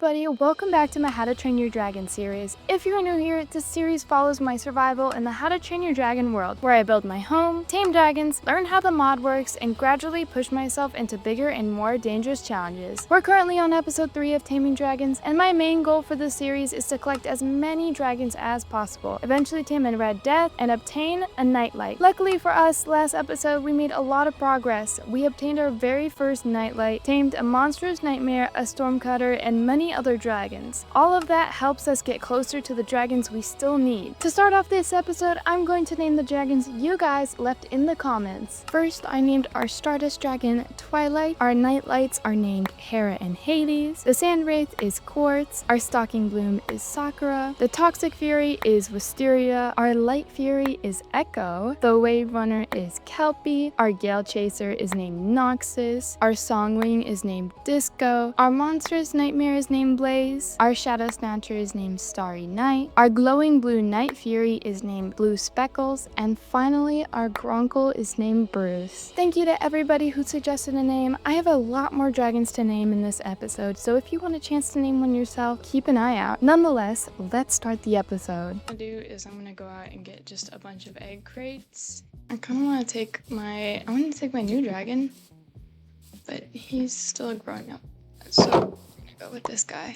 everybody, welcome back to my How to Train Your Dragon series. If you're new here, this series follows my survival in the How to Train Your Dragon world, where I build my home, tame dragons, learn how the mod works, and gradually push myself into bigger and more dangerous challenges. We're currently on episode 3 of Taming Dragons, and my main goal for this series is to collect as many dragons as possible, eventually tame a Red Death, and obtain a Nightlight. Luckily for us, last episode we made a lot of progress. We obtained our very first Nightlight, tamed a monstrous nightmare, a stormcutter, and many other dragons. All of that helps us get closer to the dragons we still need. To start off this episode, I'm going to name the dragons you guys left in the comments. First, I named our Stardust Dragon Twilight. Our Nightlights are named Hera and Hades. The Sand Wraith is Quartz. Our Stalking Bloom is Sakura. The Toxic Fury is Wisteria. Our Light Fury is Echo. The Wave Runner is Kelpie. Our Gale Chaser is named Noxus. Our Songwing is named Disco. Our Monstrous Nightmare is named Blaze. Our Shadow Snatcher is named Starry Night. Our Glowing Blue Night Fury is named Blue Speckles. And finally, our Gronkle is named Bruce. Thank you to everybody who suggested a name. I have a lot more dragons to name in this episode, so if you want a chance to name one yourself, keep an eye out. Nonetheless, let's start the episode. What I'm gonna do is I'm gonna go out and get just a bunch of egg crates. I kind of want to take my new dragon, but he's still growing up, so I'm gonna go with this guy.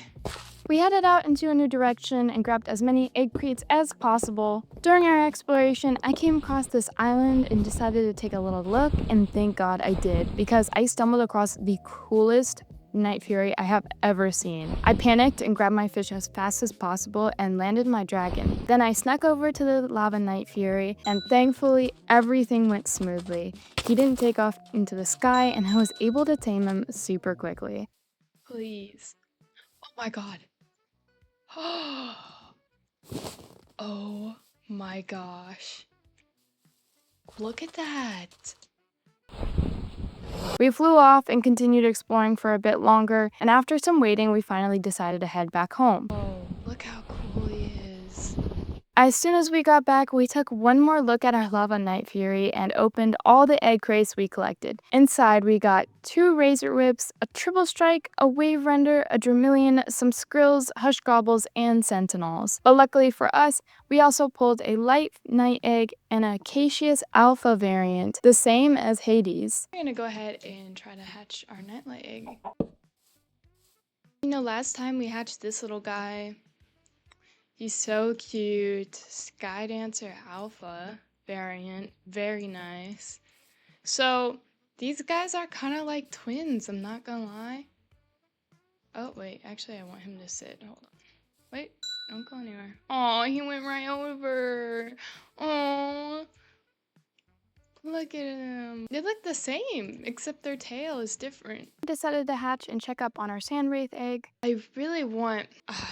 We headed out into a new direction and grabbed as many egg crates as possible. During our exploration, I came across this island and decided to take a little look, and thank God I did, because I stumbled across the coolest Night Fury I have ever seen. I panicked and grabbed my fish as fast as possible and landed my dragon. Then I snuck over to the lava Night Fury, and thankfully everything went smoothly. He didn't take off into the sky, and I was able to tame him super quickly. Please. Oh my god. Oh my gosh. Look at that. We flew off and continued exploring for a bit longer, and after some waiting, we finally decided to head back home. Oh, look how cool he is. As soon as we got back, we took one more look at our Lava Night Fury and opened all the egg crates we collected. Inside, we got 2 Razor Whips, a Triple Strike, a Wave Render, a Dramillion, some Skrills, Hush Gobbles, and Sentinels. But luckily for us, we also pulled a Light Night Egg and a Cassius Alpha variant, the same as Hades. We're gonna go ahead and try to hatch our Nightlight egg. You know, last time we hatched this little guy. He's so cute. Sky Dancer Alpha variant. Very nice. So, these guys are kind of like twins, I'm not gonna lie. Oh, wait. Actually, I want him to sit. Hold on. Wait. Don't go anywhere. Oh, he went right over. Oh. Look at him. They look the same, except their tail is different. We decided to hatch and check up on our Sand Wraith egg. I really want,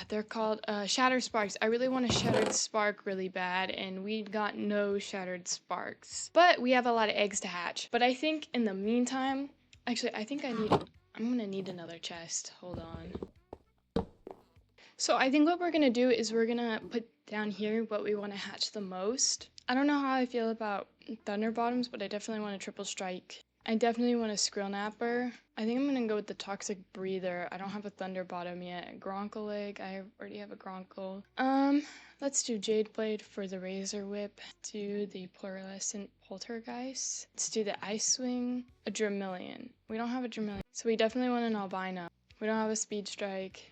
they're called Shattered Sparks. I really want a Shattered Spark really bad, and we got no Shattered Sparks. But we have a lot of eggs to hatch. But I think in the meantime, actually, I'm gonna need another chest. Hold on. So I think what we're gonna do is we're gonna put down here what we want to hatch the most. I don't know how I feel about Thunder Bottoms, but I definitely want a Triple Strike. I definitely want a Skrill Napper. I think I'm gonna go with the Toxic Breather. I don't have a Thunder Bottom yet. A Gronkle Egg. I already have a Gronkle. Let's do Jade Blade for the Razor Whip. Do the Pearlescent Poltergeist. Let's do the Ice Swing. A Dramillion. We don't have a Dramillion, so we definitely want an Albino. We don't have a Speed Strike.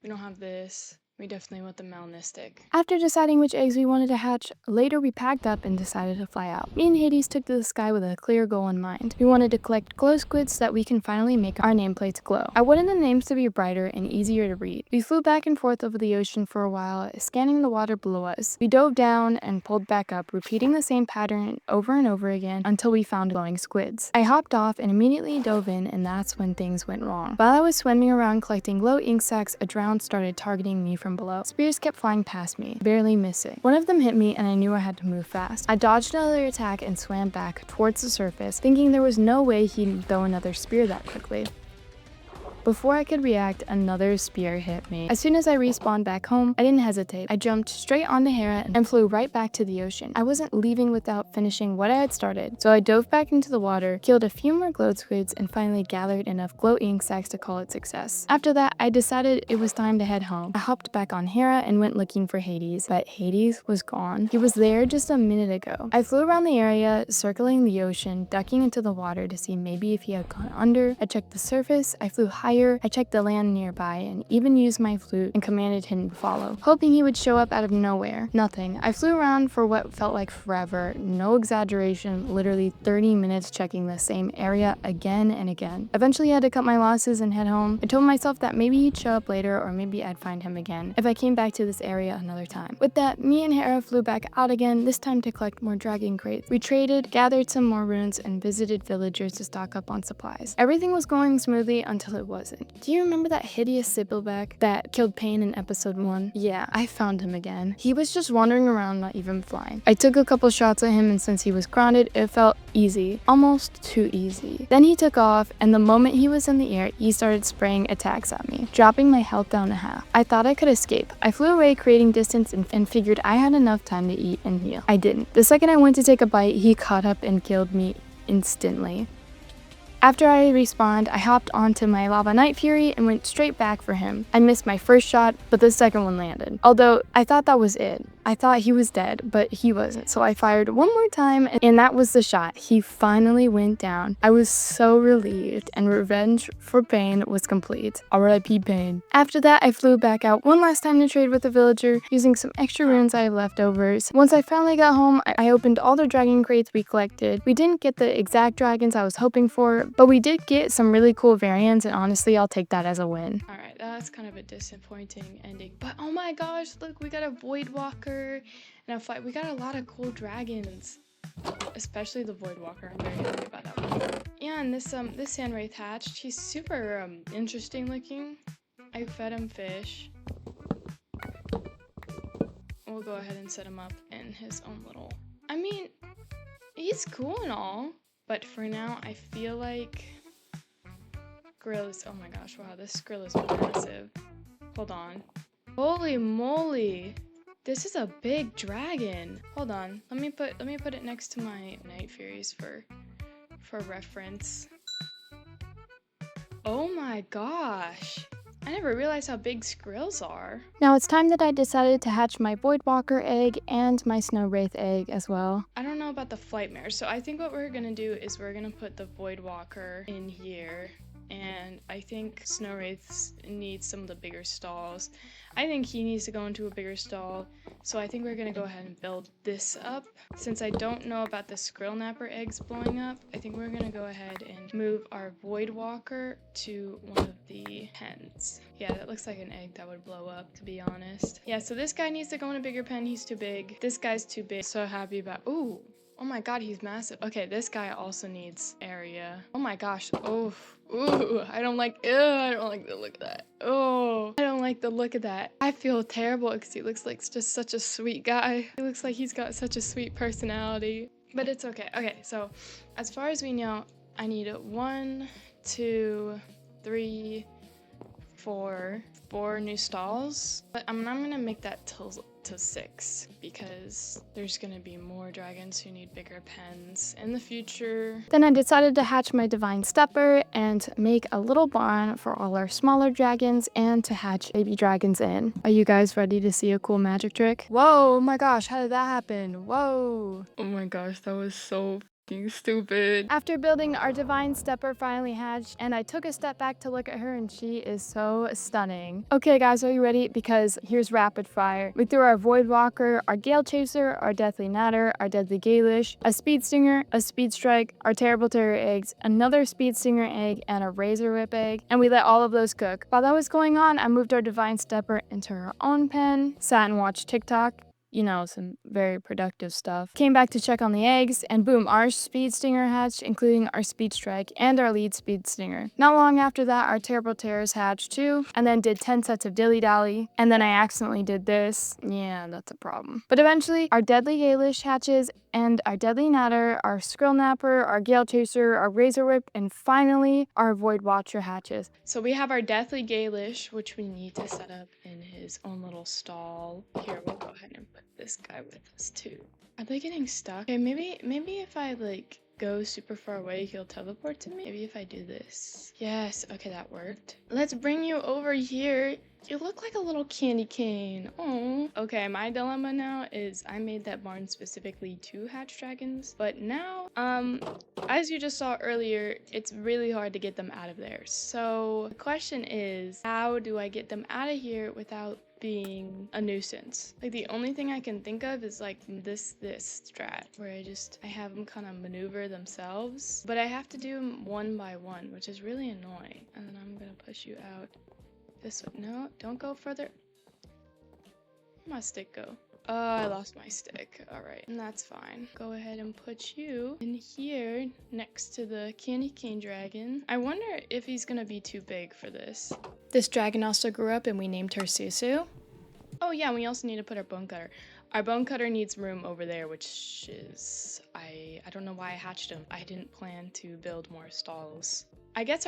We don't have this. We definitely want the Melnistic. After deciding which eggs we wanted to hatch, later we packed up and decided to fly out. Me and Hades took to the sky with a clear goal in mind. We wanted to collect glow squids so that we can finally make our nameplates glow. I wanted the names to be brighter and easier to read. We flew back and forth over the ocean for a while, scanning the water below us. We dove down and pulled back up, repeating the same pattern over and over again until we found glowing squids. I hopped off and immediately dove in, and that's when things went wrong. While I was swimming around collecting glow ink sacs, a drown started targeting me from below. Spears kept flying past me, barely missing. One of them hit me, and I knew I had to move fast. I dodged another attack and swam back towards the surface, thinking there was no way he'd throw another spear that quickly. Before I could react, another spear hit me. As soon as I respawned back home, I didn't hesitate. I jumped straight onto Hera and flew right back to the ocean. I wasn't leaving without finishing what I had started, so I dove back into the water, killed a few more glow squids, and finally gathered enough glow ink sacks to call it success. After that, I decided it was time to head home. I hopped back on Hera and went looking for Hades, but Hades was gone. He was there just a minute ago. I flew around the area, circling the ocean, ducking into the water to see maybe if he had gone under. I checked the surface, I flew higher, I checked the land nearby, and even used my flute and commanded him to follow, hoping he would show up out of nowhere. Nothing. I flew around for what felt like forever, no exaggeration, literally 30 minutes checking the same area again and again. Eventually I had to cut my losses and head home. I told myself that maybe he'd show up later, or maybe I'd find him again if I came back to this area another time. With that, me and Hera flew back out again, this time to collect more dragon crates. We traded, gathered some more runes, and visited villagers to stock up on supplies. Everything was going smoothly until it wasn't. Do you remember that hideous Sibbleback that killed Pain in episode 1? Yeah, I found him again. He was just wandering around, not even flying. I took a couple shots at him, and since he was grounded, it felt easy. Almost too easy. Then he took off, and the moment he was in the air, he started spraying attacks at me, dropping my health down to half. I thought I could escape. I flew away, creating distance, and figured I had enough time to eat and heal. I didn't. The second I went to take a bite, he caught up and killed me instantly. After I respawned, I hopped onto my Lava Night Fury and went straight back for him. I missed my first shot, but the second one landed. Although, I thought that was it. I thought he was dead, but he wasn't. So I fired one more time, and that was the shot. He finally went down. I was so relieved, and revenge for Pain was complete. R.I.P. Pain. After that, I flew back out one last time to trade with a villager, using some extra runes I have leftovers. Once I finally got home, I opened all the dragon crates we collected. We didn't get the exact dragons I was hoping for, but we did get some really cool variants, and honestly, I'll take that as a win. Alright, that's kind of a disappointing ending. But oh my gosh, look, we got a Voidwalker and a fight. We got a lot of cool dragons. Especially the Voidwalker. I'm very happy about that one. Yeah, and this sand wraith hatched. He's super interesting looking. I fed him fish. We'll go ahead and set him up in his own little... I mean, he's cool and all. But for now, I feel like Grill is... Oh my gosh, wow, this Grill is massive. Hold on. Holy moly! This is a big dragon. Hold on. Let me put it next to my Night Furies for reference. Oh my gosh. I never realized how big Skrills are. Now it's time that I decided to hatch my Voidwalker egg and my Snow Wraith egg as well. I don't know about the Flightmare, so I think what we're gonna do is we're gonna put the Voidwalker in here. And I think Snow Wraiths need some of the bigger stalls. I think he needs to go into a bigger stall. So I think we're gonna go ahead and build this up. Since I don't know about the Skrill Napper eggs blowing up, I think we're gonna go ahead and move our Voidwalker to one of the pens. Yeah, that looks like an egg that would blow up, to be honest. Yeah, so this guy needs to go in a bigger pen. He's too big. This guy's too big. So happy about... Ooh. Oh my god, he's massive. Okay, this guy also needs area. Oh my gosh. Oh. Ooh, I don't like the look of that. Oh, I don't like the look of that. I feel terrible because he looks like just such a sweet guy. He looks like he's got such a sweet personality. But it's okay. Okay, so as far as we know, I need 1, 2, 3, 4 new stalls. But I'm gonna make that to 6 because there's gonna be more dragons who need bigger pens in the future. Then I decided to hatch my Divine Stepper and make a little barn for all our smaller dragons and to hatch baby dragons in. Are you guys ready to see a cool magic trick? Whoa, oh my gosh, how did that happen? Whoa. Oh my gosh, that was so stupid. After building, our Divine Stepper finally hatched, and I took a step back to look at her, and she is so stunning. Okay guys, are you ready? Because here's rapid fire. We threw our Voidwalker, our Gale Chaser, our Deathly Natter, our Deadly Galish, a Speed Stinger, a Speed Strike, our Terrible Terror eggs, another Speed Stinger egg, and a Razor Whip egg, and we let all of those cook. While that was going on, I moved our Divine Stepper into her own pen, sat and watched TikTok, you know, some very productive stuff. Came back to check on the eggs, and boom, our speed stinger hatched, including our speed strike and our lead speed stinger. Not long after that, our terrible terrors hatched too, and then did 10 sets of dilly-dally, and then I accidentally did this. Yeah, that's a problem. But eventually, our deadly Gaelish hatches, and our deadly natter, our skrill napper, our gale chaser, our razor whip, and finally, our void watcher hatches. So we have our deathly Gaelish, which we need to set up in his own little stall. Here, we'll go ahead and put this guy with us too. Are they getting stuck? Okay, maybe if I like go super far away, he'll teleport to me. Maybe if I do this. Yes, okay, that worked. Let's bring you over here. You look like a little candy cane. Oh. Okay, my dilemma now is I made that barn specifically to hatch dragons, but now, as you just saw earlier, it's really hard to get them out of there. So the question is, how do I get them out of here without being a nuisance? Like, the only thing I can think of is like this strat where I have them kind of maneuver themselves, but I have to do them one by one, which is really annoying. And then I'm gonna push you out this way. No, don't go further. Where'd my stick go? Oh, I lost my stick. Alright, and that's fine. Go ahead and put you in here next to the candy cane dragon. I wonder if he's gonna be too big for this. This dragon also grew up and we named her Susu. Oh yeah, and we also need to put our bone cutter. Our bone cutter needs room over there, which is... I don't know why I hatched him. I didn't plan to build more stalls. I guess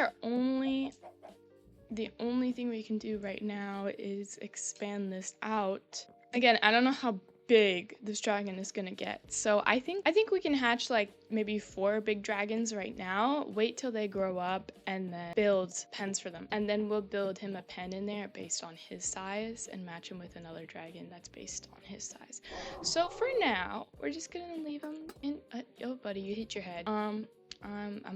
the only thing we can do right now is expand this out. Again, I don't know how big this dragon is gonna get. So I think we can hatch like maybe 4 big dragons right now, wait till they grow up, and then build pens for them. And then we'll build him a pen in there based on his size and match him with another dragon that's based on his size. So for now, we're just gonna leave him in, oh buddy, you hit your head. I'm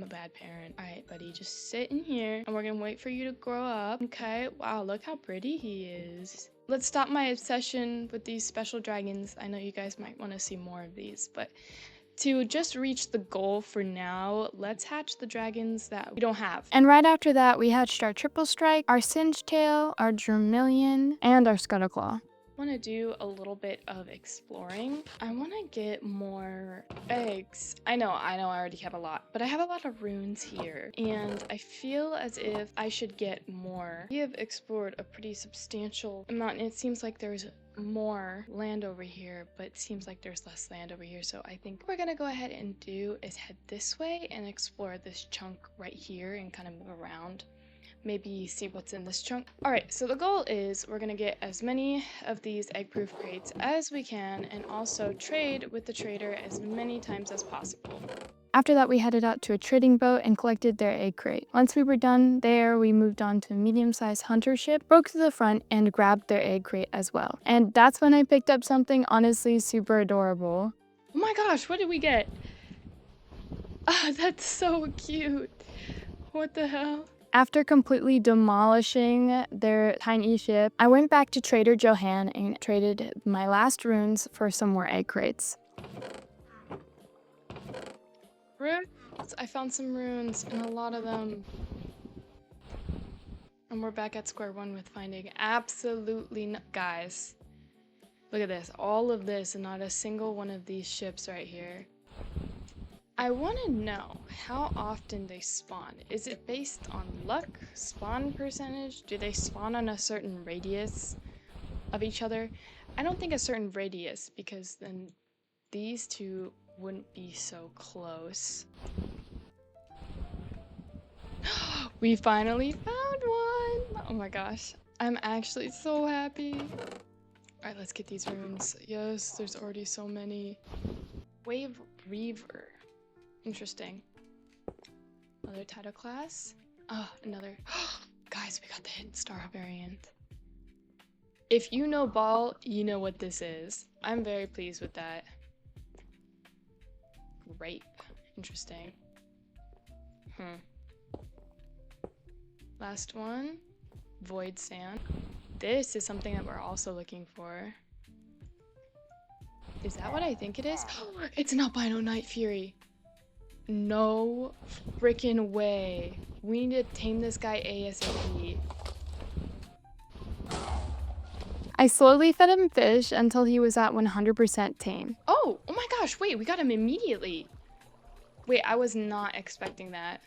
a bad parent. Alright, buddy, just sit in here and we're gonna wait for you to grow up. Okay, wow, look how pretty he is. Let's stop my obsession with these special dragons. I know you guys might want to see more of these, but to just reach the goal for now, let's hatch the dragons that we don't have. And right after that, we hatched our triple strike, our singe tail, our Germillion, and our scuttleclaw. I want to do a little bit of exploring. I want to get more eggs. I know I already have a lot, but I have a lot of runes here, and I feel as if I should get more. We have explored a pretty substantial amount, and it seems like there's more land over here, but it seems like there's less land over here. So I think what we're gonna go ahead and do is head this way and explore this chunk right here and kind of move around. Maybe see what's in this chunk. Alright, so the goal is we're gonna get as many of these egg-proof crates as we can, and also trade with the trader as many times as possible. After that, we headed out to a trading boat and collected their egg crate. Once we were done there, we moved on to a medium-sized hunter ship, broke to the front, and grabbed their egg crate as well. And that's when I picked up something honestly super adorable. Oh my gosh, what did we get? Ah, that's so cute. What the hell? After completely demolishing their tiny ship, I went back to Trader Johann and traded my last runes for some more egg crates. Runes? I found some runes, and a lot of them. And we're back at square one with finding absolutely no— Guys, look at this. All of this and not a single one of these ships right here. I want to know how often they spawn. Is it based on luck, spawn percentage? Do they spawn on a certain radius of each other? I don't think a certain radius, because then these two wouldn't be so close. We finally found one! Oh my gosh. I'm actually so happy. Alright, let's get these runes. Yes, there's already so many. Wave Reaver. Interesting. Another title class. Oh, another. Guys, we got the hidden star variant. If you know ball, you know what this is. I'm very pleased with that. Grape. Interesting. Last one. Void sand. This is something that we're also looking for. Is that what I think it is? It's an albino night fury. No freaking way. We need to tame this guy ASAP. I I slowly fed him fish until he was at 100% tame. Oh my gosh, wait, we got him immediately. Wait, I was not expecting that.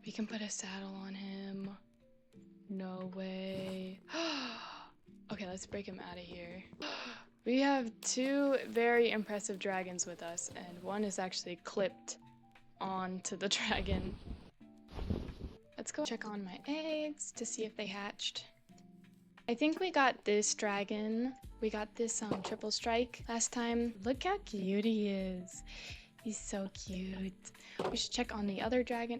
We can put a saddle on him. No way. Okay, let's break him out of here. We have 2 very impressive dragons with us, and one is actually clipped onto the dragon. Let's go check on my eggs to see if they hatched. I think we got this dragon. We got this triple strike last time. Look how cute he is. He's so cute. We should check on the other dragon.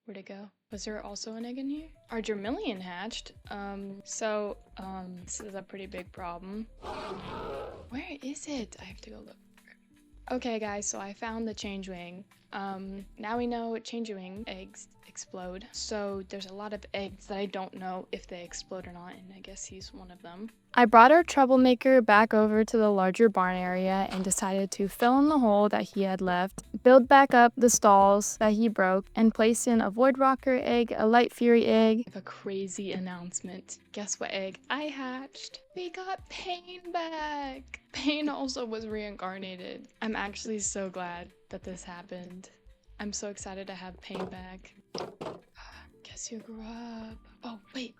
Where'd it go? Was there also an egg in here? Our Germillion hatched. This is a pretty big problem. Where is it? I have to go look. Okay, guys, so I found the changewing. Now we know changewing eggs explode. So there's a lot of eggs that I don't know if they explode or not, and I guess he's one of them. I brought our troublemaker back over to the larger barn area and decided to fill in the hole that he had left, build back up the stalls that he broke, and place in a void rocker egg, a light fury egg. I have a crazy announcement. Guess what egg I hatched? We got Pain back! Pain also was reincarnated. I'm actually so glad that this happened. I'm so excited to have Pain back. Guess you grew up. Oh, wait.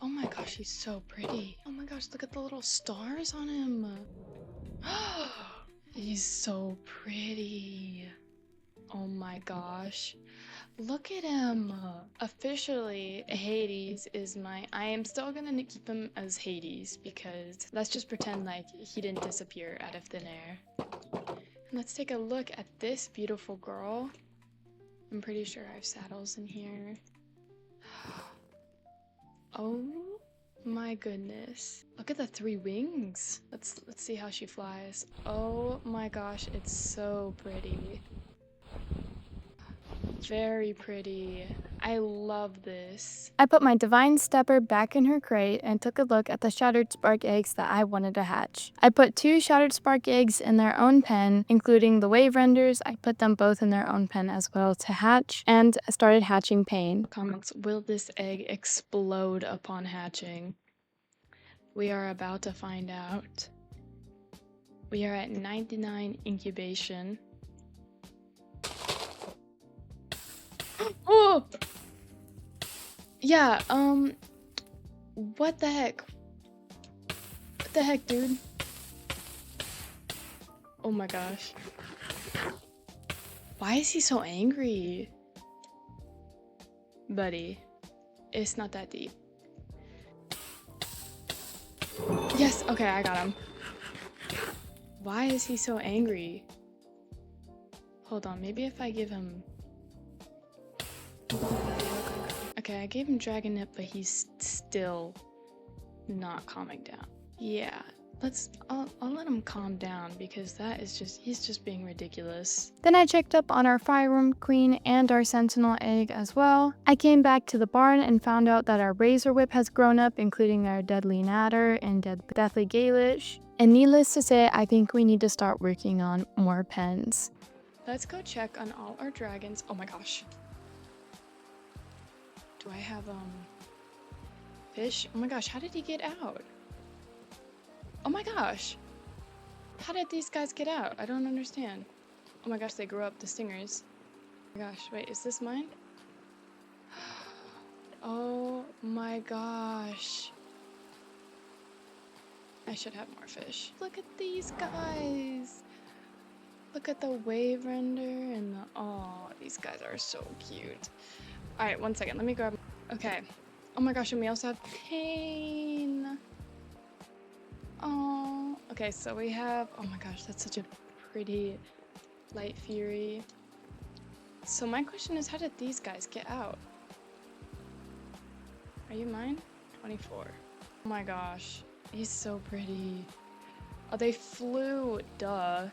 Oh my gosh, he's so pretty. Oh my gosh, look at the little stars on him. He's so pretty. Oh my gosh. Look at him. Officially, Hades is I am still gonna keep him as Hades because let's just pretend like he didn't disappear out of thin air. Let's take a look at this beautiful girl. I'm pretty sure I have saddles in here. Oh my goodness. Look at the 3 wings. Let's see how she flies. Oh my gosh, it's so pretty. Very pretty. I love this. I put my divine stepper back in her crate and took a look at the shattered spark eggs that I wanted to hatch. I put 2 shattered spark eggs in their own pen, including the wave renders. I put them both in their own pen as well to hatch, and started hatching Pain. Comments, will this egg explode upon hatching? We are about to find out. We are at 99 incubation. Oh! Yeah, what the heck? What the heck, dude? Oh my gosh. Why is he so angry? Buddy, it's not that deep. Yes, okay, I got him. Why is he so angry? Hold on, maybe if I give him... Okay, I gave him Dragon Nip, but he's still not calming down. Yeah, I'll let him calm down because he's just being ridiculous. Then I checked up on our fireworm queen and our sentinel egg as well. I came back to the barn and found out that our razor whip has grown up, including our deadly natter and deathly galish. And needless to say, I think we need to start working on more pens. Let's go check on all our dragons. Oh my gosh. Do I have fish? Oh my gosh, how did he get out? Oh my gosh. How did these guys get out? I don't understand. Oh my gosh, they grew up, the stingers. Oh my gosh, wait, is this mine? Oh my gosh. I should have more fish. Look at these guys. Look at the wave render and the... Oh, these guys are so cute. Alright, one second, let me grab... Okay. Oh my gosh, and we also have Pain. Oh. Okay, so we have... Oh my gosh, that's such a pretty light fury. So my question is, how did these guys get out? Are you mine? 24. Oh my gosh, he's so pretty. Oh, they flew, duh.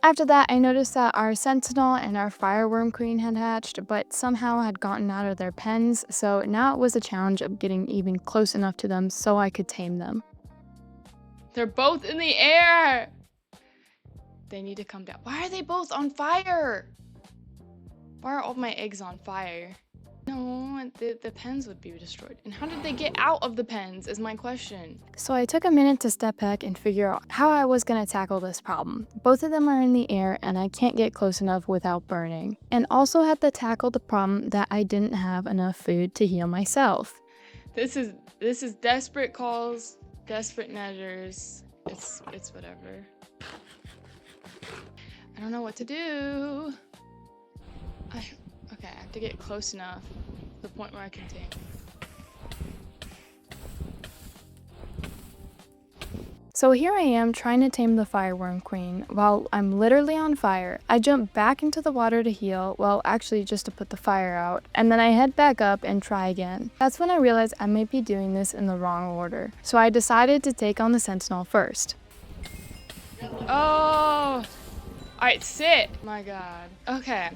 After that, I noticed that our sentinel and our fireworm queen had hatched, but somehow had gotten out of their pens, so now it was a challenge of getting even close enough to them so I could tame them. They're both in the air! They need to come down. Why are they both on fire? Why are all my eggs on fire? No, the pens would be destroyed. And how did they get out of the pens is my question. So I took a minute to step back and figure out how I was going to tackle this problem. Both of them are in the air and I can't get close enough without burning. And also had to tackle the problem that I didn't have enough food to heal myself. This is desperate calls, desperate measures. It's whatever. I don't know what to do. Okay, I have to get close enough to the point where I can tame. So here I am trying to tame the fireworm queen while I'm literally on fire. I jump back into the water to heal, well actually just to put the fire out, and then I head back up and try again. That's when I realized I might be doing this in the wrong order. So I decided to take on the sentinel first. Oh! Alright, sit! My god. Okay.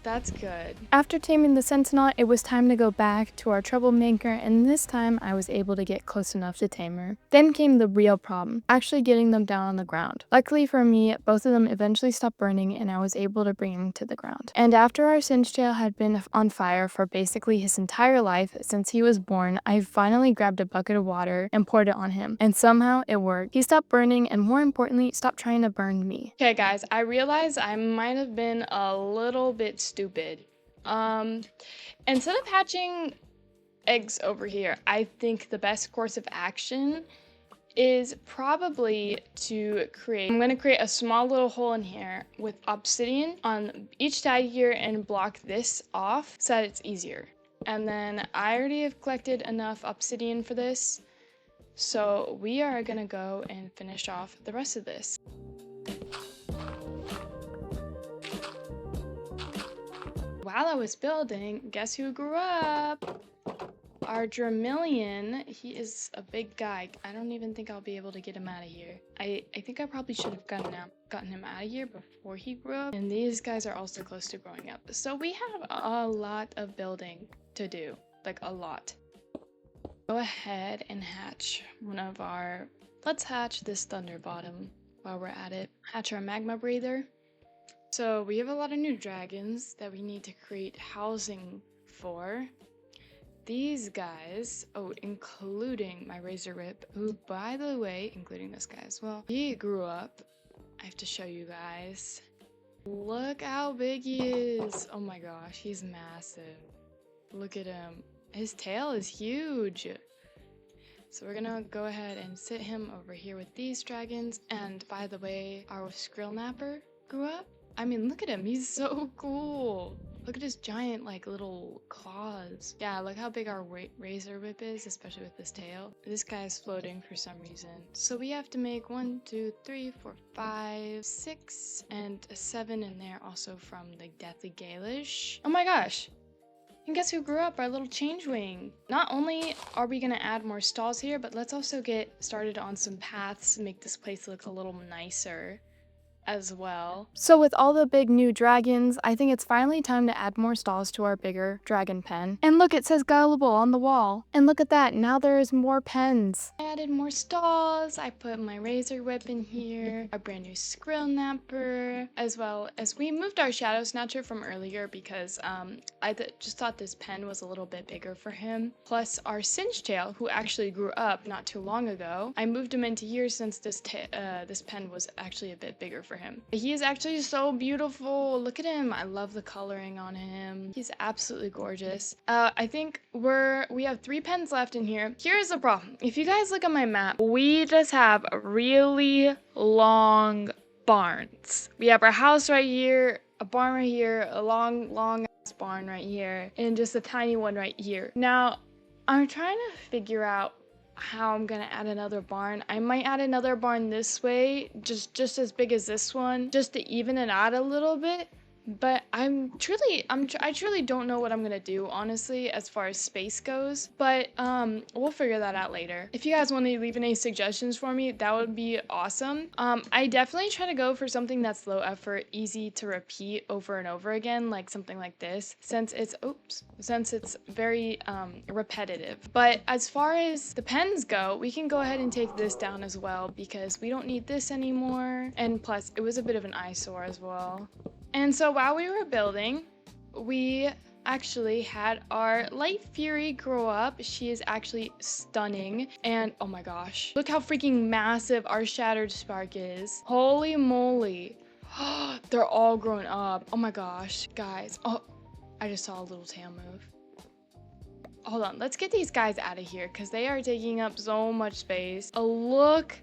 That's good. After taming the sentinel, it was time to go back to our troublemaker, and this time I was able to get close enough to tame her. Then came the real problem, actually getting them down on the ground. Luckily for me, both of them eventually stopped burning and I was able to bring them to the ground. And after our singe tail had been on fire for basically his entire life since he was born, I finally grabbed a bucket of water and poured it on him. And somehow it worked. He stopped burning and more importantly, stopped trying to burn me. Okay guys, I realized I might have been a little bit stupid. Instead of hatching eggs over here, I think the best course of action is probably to I'm going to create a small little hole in here with obsidian on each side here and block this off so that it's easier. And then I already have collected enough obsidian for this, so we are going to go and finish off the rest of this. While I was building, guess who grew up? Our Dramillion. He is a big guy. I don't even think I'll be able to get him out of here. I think I probably should have gotten him out of here before he grew up. And these guys are also close to growing up. So we have a lot of building to do. Like a lot. Go ahead and hatch one of our... Let's hatch this Thunder Bottom while we're at it. Hatch our Magma Breather. So we have a lot of new dragons that we need to create housing for. These guys, oh, including my Razor Rip, who, by the way, including this guy as well, he grew up. I have to show you guys. Look how big he is. Oh my gosh, he's massive. Look at him. His tail is huge. So we're gonna go ahead and sit him over here with these dragons. And by the way, our Skrillnapper grew up. I mean, look at him. He's so cool. Look at his giant, like, little claws. Yeah, look how big our Razor Whip is, especially with this tail. This guy is floating for some reason. So we have to make 1, 2, 3, 4, 5, 6, and a 7 in there also from the Deathly Galish. Oh my gosh. And guess who grew up? Our little Changewing. Not only are we gonna add more stalls here, but let's also get started on some paths to make this place look a little nicer as well. So with all the big new dragons, I think it's finally time to add more stalls to our bigger dragon pen. And look, it says Gullible on the wall. And look at that, now there is more pens. I added more stalls, I put my Razor Whip in here, a brand new Skrillnapper, as well as we moved our Shadow Snatcher from earlier because I just thought this pen was a little bit bigger for him. Plus our Singe-tail, who actually grew up not too long ago. I moved him into here since this pen was actually a bit bigger for him. He is actually so beautiful. Look at him. I love the coloring on him. He's absolutely gorgeous. I think we have 3 pens left in here. Here's the problem. If you guys look at my map, we just have really long barns. We have our house right here, a barn right here, a long ass barn right here, and just a tiny one right here. Now, I'm trying to figure out how I'm gonna add another barn. I might add another barn this way, just as big as this one, just to even it out a little bit. But I truly don't know what I'm gonna do, honestly, as far as space goes. But we'll figure that out later. If you guys want to leave any suggestions for me, that would be awesome. I definitely try to go for something that's low effort, easy to repeat over and over again, like something like this, since it's very repetitive. But as far as the pens go, we can go ahead and take this down as well because we don't need this anymore. And plus, it was a bit of an eyesore as well. And so while we were building, we actually had our Light Fury grow up. She is actually stunning. And oh my gosh, look how freaking massive our Shattered Spark is. Holy moly. They're all grown up. Oh my gosh, guys. Oh, I just saw a little tail move. Hold on, let's get these guys out of here because they are taking up so much space. Oh, look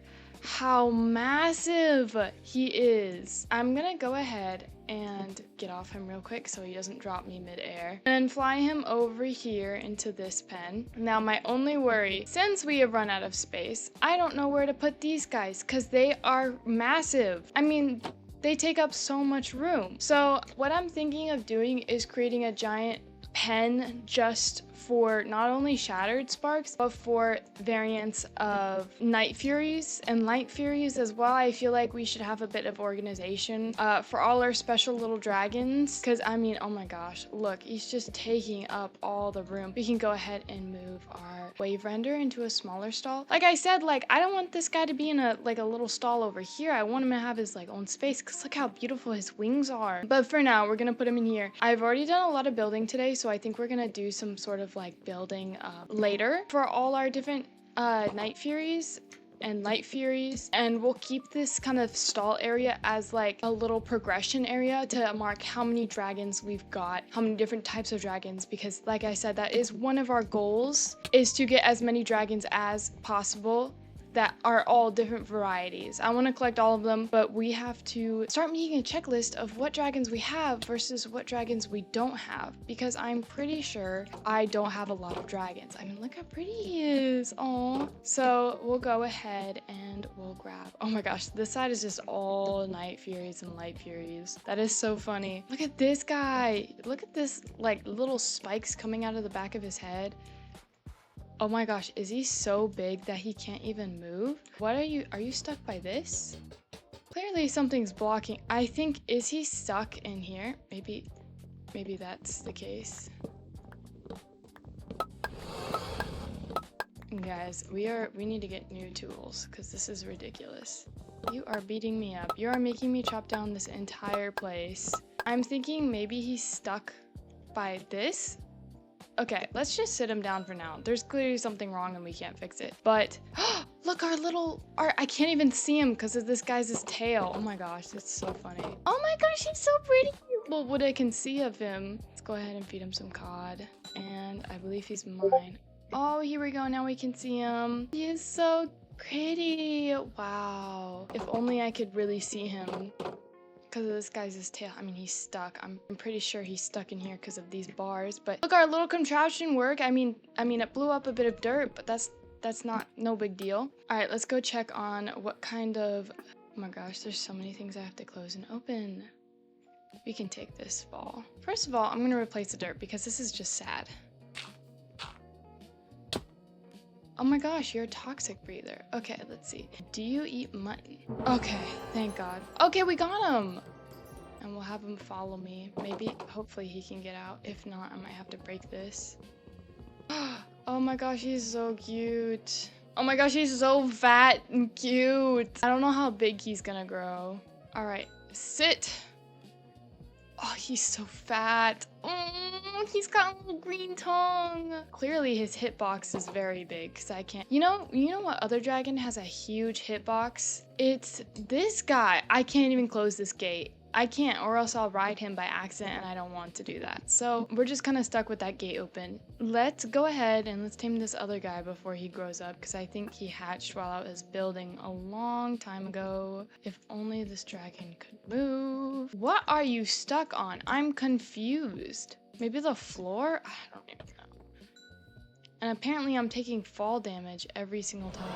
how massive he is. I'm gonna go ahead and get off him real quick so he doesn't drop me midair, and then fly him over here into this pen. Now my only worry, since we have run out of space, I don't know where to put these guys because they are massive. I mean, they take up so much room. So what I'm thinking of doing is creating a giant pen just for not only Shattered Sparks, but for variants of Night Furies and Light Furies as well. I feel like we should have a bit of organization for all our special little dragons, because I mean, oh my gosh, look, he's just taking up all the room. We can go ahead and move our wave render into a smaller stall. Like I said, like I don't want this guy to be in a little stall over here. I want him to have his own space, because look how beautiful his wings are. But for now, we're gonna put him in here. I've already done a lot of building today, so I think we're gonna do some sort of building later for all our different Night Furies and Light Furies, and we'll keep this kind of stall area as a little progression area to mark how many dragons we've got, how many different types of dragons, because like I said, that is one of our goals, is to get as many dragons as possible that are all different varieties. I want to collect all of them, but we have to start making a checklist of what dragons we have versus what dragons we don't have, because I'm pretty sure I don't have a lot of dragons. I mean, look how pretty he is. Oh, so we'll go ahead and we'll grab, oh my gosh, this side is just all Night Furies and Light Furies. That is so funny. Look at this guy. Look at this little spikes coming out of the back of his head. Oh my gosh, is he so big that he can't even move? What are you stuck by this? Clearly something's blocking. I think, is he stuck in here? Maybe that's the case. Guys, we need to get new tools because this is ridiculous. You are beating me up. You are making me chop down this entire place. I'm thinking maybe he's stuck by this. Okay, let's just sit him down for now. There's clearly something wrong and we can't fix it. But look, I can't even see him because of this guy's tail. Oh my gosh, it's so funny. Oh my gosh, he's so pretty. Well, what I can see of him. Let's go ahead and feed him some cod. And I believe he's mine. Oh, here we go. Now we can see him. He is so pretty. Wow. If only I could really see him. Because of this guy's tail. I mean, he's stuck. I'm pretty sure he's stuck in here because of these bars. But look, our little contraption worked. I mean, it blew up a bit of dirt, but that's no big deal. All right, let's go check on what kind of, oh my gosh, there's so many things I have to close and open. We can take this ball. First of all, I'm going to replace the dirt because this is just sad. Oh my gosh, you're a toxic breather. Okay, let's see. Do you eat mutton? Okay, thank God. Okay, we got him. And we'll have him follow me. Maybe, hopefully he can get out. If not, I might have to break this. Oh my gosh, he's so cute. Oh my gosh, he's so fat and cute. I don't know how big he's gonna grow. All right, sit. Oh, he's so fat. Oh, he's got a little green tongue. Clearly his hitbox is very big because I can't. You know what other dragon has a huge hitbox? It's this guy. I can't even close this gate. I can't, or else I'll ride him by accident, and I don't want to do that. So we're just kind of stuck with that gate open. Let's go ahead and let's tame this other guy before he grows up, because I think he hatched while I was building a long time ago. If only this dragon could move. What are you stuck on? I'm confused. Maybe the floor? I don't even know. And apparently I'm taking fall damage every single time.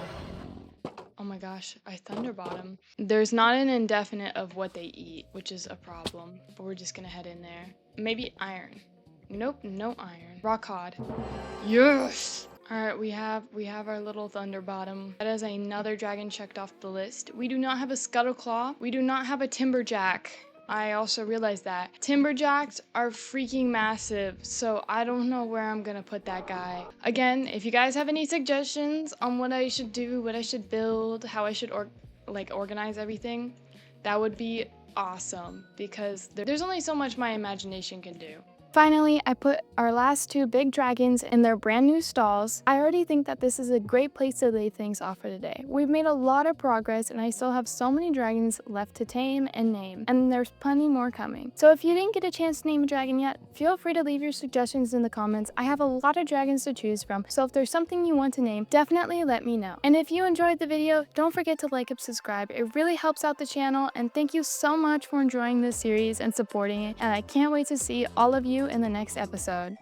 Oh my gosh, I thunderbottom. There's not an indefinite of what they eat, which is a problem, but we're just gonna head in there. Maybe iron. Nope, no iron. Rock cod. Yes! Alright, we have our little thunderbottom. That is another dragon checked off the list. We do not have a scuttleclaw. We do not have a timberjack. I also realized that. Timberjacks are freaking massive, so I don't know where I'm gonna put that guy. Again, if you guys have any suggestions on what I should do, what I should build, how I should organize everything, that would be awesome, because there's only so much my imagination can do. Finally, I put our last 2 big dragons in their brand new stalls. I already think that this is a great place to leave things off for today. We've made a lot of progress and I still have so many dragons left to tame and name, and there's plenty more coming. So if you didn't get a chance to name a dragon yet, feel free to leave your suggestions in the comments. I have a lot of dragons to choose from, so if there's something you want to name, definitely let me know. And if you enjoyed the video, don't forget to like and subscribe. It really helps out the channel, and thank you so much for enjoying this series and supporting it, and I can't wait to see all of you in the next episode.